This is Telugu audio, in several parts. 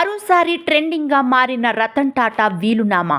మరోసారి ట్రెండింగ్గా మారిన రతన్ టాటా వీలునామా.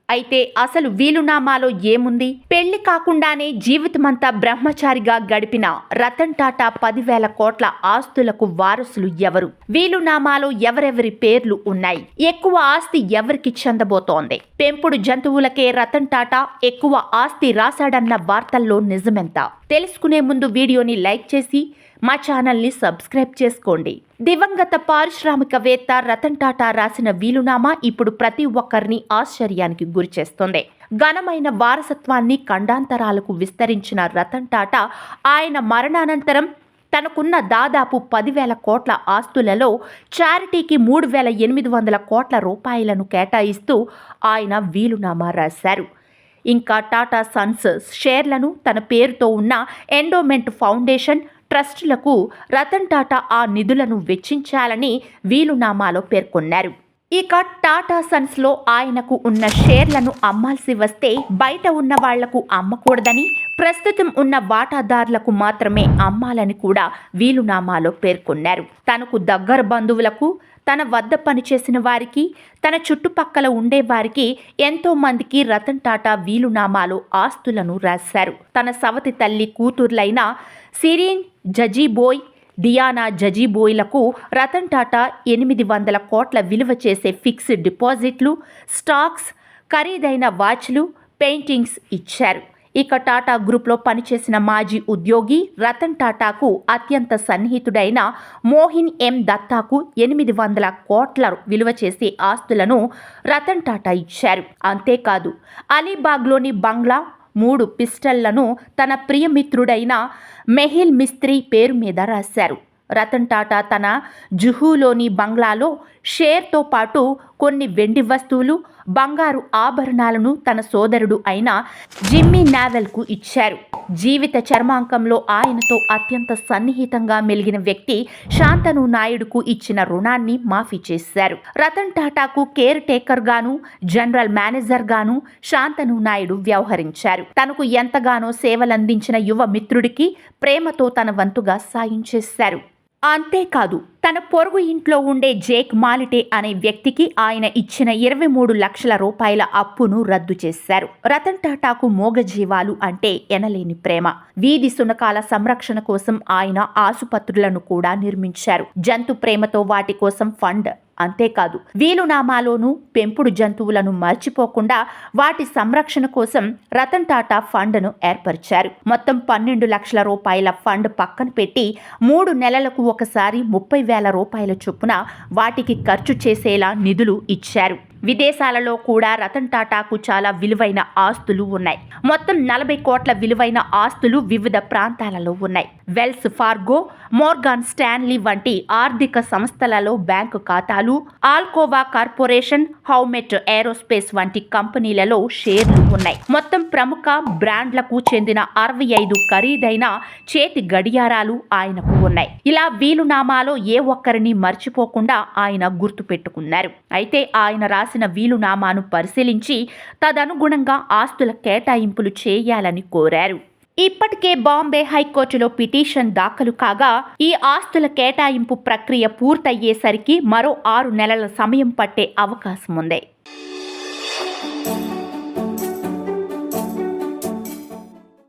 అయితే అసలు వీలునామాలో ఏముంది? పెళ్లి కాకుండానే జీవితమంతా బ్రహ్మచారిగా గడిపిన రతన్ టాటా 10,000 కోట్ల ఆస్తులకు వారసులు ఎవరు? వీలునామాలో ఎవరెవరి పేర్లు ఉన్నాయి? ఎక్కువ ఆస్తి ఎవరికి చెందబోతోంది? పెంపుడు జంతువులకే రతన్ టాటా ఎక్కువ ఆస్తి రాశాడన్న వార్తల్లో నిజమెంత? తెలుసుకునే ముందు వీడియోని లైక్ చేసి మా ఛానల్ని సబ్స్క్రైబ్ చేసుకోండి. దివంగత పారిశ్రామికవేత్త రతన్ టాటా రాసిన వీలునామా ఇప్పుడు ప్రతి ఒక్కరిని ఆశ్చర్యానికి గురిచేస్తోంది. ఘనమైన వారసత్వాన్ని ఖండాంతరాలకు విస్తరించిన రతన్ టాటా ఆయన మరణానంతరం తనకున్న దాదాపు 10,000 కోట్ల ఆస్తులలో చారిటీకి 3,800 కోట్ల రూపాయలను కేటాయిస్తూ ఆయన వీలునామా రాశారు. ఇంకా టాటా సన్స్ షేర్లను తన పేరుతో ఉన్న ఎండోమెంట్ ఫౌండేషన్ ట్రస్టులకు రతన్ టాటా ఆ నిధులను వెచ్చించాలని వీలునామాలో పేర్కొన్నారు. ఇక టాటా సన్స్లో ఆయనకు ఉన్న షేర్లను అమ్మాల్సి వస్తే బయట ఉన్న వాళ్లకు అమ్మకూడదని, ప్రస్తుతం ఉన్న వాటాదారులకు మాత్రమే అమ్మాలని కూడా వీలునామాలో పేర్కొన్నారు. తనకు దగ్గర బంధువులకు, తన వద్ద పనిచేసిన వారికి, తన చుట్టుపక్కల ఉండేవారికి ఎంతో మందికి రతన్ టాటా వీలునామాలో ఆస్తులను రాశారు. తన సవతి తల్లి కూతుర్లైన సిరీన్ జజీబోయ్, డియానా జజీబోయ్లకు రతన్ టాటా 800 కోట్ల విలువ చేసే ఫిక్స్డ్ డిపాజిట్లు, స్టాక్స్, ఖరీదైన వాచ్లు, పెయింటింగ్స్ ఇచ్చారు. ఇక టాటా గ్రూప్లో పనిచేసిన మాజీ ఉద్యోగి రతన్ టాటాకు అత్యంత సన్నిహితుడైన మోహిన్ ఎం దత్తాకు 800 కోట్ల విలువ చేసే ఆస్తులను రతన్ టాటా ఇచ్చారు. అంతేకాదు అలీబాగ్లోని బంగ్లా, 3 పిస్టళ్లను తన ప్రియమిత్రుడైన మెహిల్ మిస్త్రీ పేరు మీద రాశారు. రతన్ టాటా తన జుహూలోని బంగ్లాలో షేర్తో పాటు కొన్ని వెండి వస్తువులు, బంగారు ఆభరణాలను తన సోదరుడు అయిన జిమ్మీ నావెల్కు ఇచ్చారు. జీవిత చర్మాంకంలో ఆయనతో అత్యంత సన్నిహితంగా మెలిగిన వ్యక్తి శాంతను నాయుడుకు ఇచ్చిన రుణాన్ని మాఫీ చేశారు. రతన్ టాటాకు కేర్ టేకర్ గాను, జనరల్ మేనేజర్ గాను శాంతను నాయుడు వ్యవహరించారు. తనకు ఎంతగానో సేవలందించిన యువ మిత్రుడికి ప్రేమతో తన వంతుగా సాయం చేశారు. అంతేకాదు తన పొరుగు ఇంట్లో ఉండే జేక్ మాలిటే అనే వ్యక్తికి ఆయన ఇచ్చిన 23 లక్షల రూపాయల అప్పును రద్దు చేశారు. రతన్ టాటాకు మూగజీవాలు అంటే ఎనలేని ప్రేమ. వీధి శునకాల సంరక్షణ కోసం ఆయన ఆసుపత్రులను కూడా నిర్మించారు. జంతు ప్రేమతో వాటి కోసం ఫండ్. అంతేకాదు వీలునామాలోనూ పెంపుడు జంతువులను మర్చిపోకుండా వాటి సంరక్షణ కోసం రతన్ టాటా ఫండ్ను ఏర్పరిచారు. మొత్తం 12 లక్షల రూపాయల ఫండ్ పక్కన పెట్టి 3 నెలలకు ఒకసారి 30,000 రూపాయల చొప్పున వాటికి ఖర్చు చేసేలా నిధులు ఇచ్చారు. విదేశాలలో కూడా రతన్ టాటాకు చాలా విలువైన ఆస్తులు ఉన్నాయి. మొత్తం 40 కోట్ల విలువైన ఆస్తులు వివిధ ప్రాంతాలలో ఉన్నాయి. వెల్స్ ఫార్గో, మోర్గాన్ స్టాన్లీ వంటి ఆర్థిక సంస్థలలో బ్యాంకు ఖాతాలు, ఆల్కోవా కార్పొరేషన్, హౌమెట్ ఏరోస్పేస్ వంటి కంపెనీలలో షేర్లు ఉన్నాయి. మొత్తం ప్రముఖ బ్రాండ్లకు చెందిన 65 ఖరీదైన చేతి గడియారాలు ఆయనకు ఉన్నాయి. ఇలా వీలునామాలో ఏ ఒక్కరిని మర్చిపోకుండా ఆయన గుర్తుపెట్టుకున్నారు. అయితే ఆయన రాసిన వీలునామాను పరిశీలించి తదనుగుణంగా ఆస్తుల కేటాయింపులు చేయాలని కోరారు. ఇప్పటికే బాంబే హైకోర్టులో పిటిషన్ దాఖలు కాగా ఈ ఆస్తుల కేటాయింపు ప్రక్రియ పూర్తయ్యేసరికి మరో 6 నెలల సమయం పట్టే అవకాశం ఉంది.